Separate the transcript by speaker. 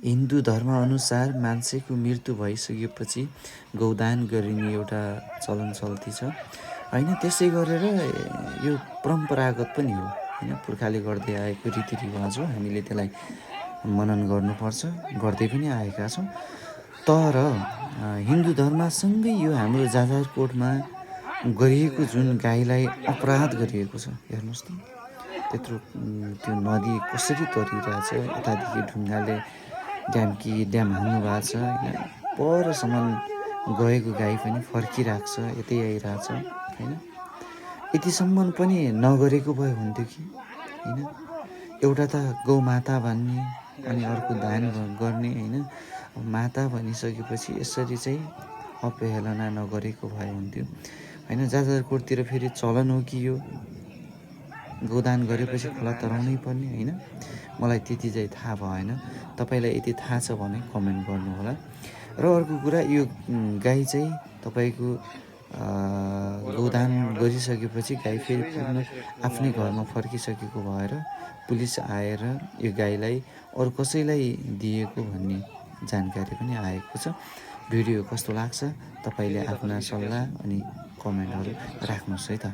Speaker 1: हिन्दू धर्मअनुसार मान्छेको मृत्यु भइसकेपछि गौदान गरिने एउटा चलन चल्ती छ होइन। त्यसै गरेर यो परम्परागत पनि हो होइन, पुर्खाले गर्दै आएको रीतिरिवाज हो। हामीले त्यसलाई मनन गर्नुपर्छ, गर्दै पनि आएका छौँ। तर हिन्दू धर्मसँगै यो हाम्रो जाजरकोटमा गरिएको जुन गाईलाई अपराध गरिएको छ, हेर्नुहोस् त, त्यत्रो त्यो नदी कसरी तरिरहेछ, यतादेखि ढुङ्गाले ड्याम हान्नु भएको छ होइन, परसम्म गएको गाई पनि फर्किरहेको छ, यतै आइरहेछ होइन। यतिसम्म पनि नगरेको भए हुन्थ्यो कि होइन। एउटा त गौ माता भन्ने, अनि अर्को दान गर्ने होइन। माता भनिसकेपछि यसरी चाहिँ अपहेलना नगरेको भए हुन्थ्यो होइन। जाजरकोटतिर फेरि चलन हो कि यो गोदान गरेपछि खोला तराउनै पर्ने होइन। मलाई त्यति चाहिँ थाहा भएन, तपाईँलाई यति थाहा छ भने कमेन्ट गर्नुहोला। र अर्को कुरा, यो गाई चाहिँ तपाईँको गोदान गरिसकेपछि गाई फेरि पुग्न आफ्नै घरमा फर्किसकेको भएर पुलिस आएर यो गाईलाई अरू कसैलाई दिएको भन्ने जानकारी पनि आएको छ। भिडियो कस्तो लाग्छ तपाईँले आफ्ना सल्लाह अनि कमेन्टहरू राख्नुहोस् है त।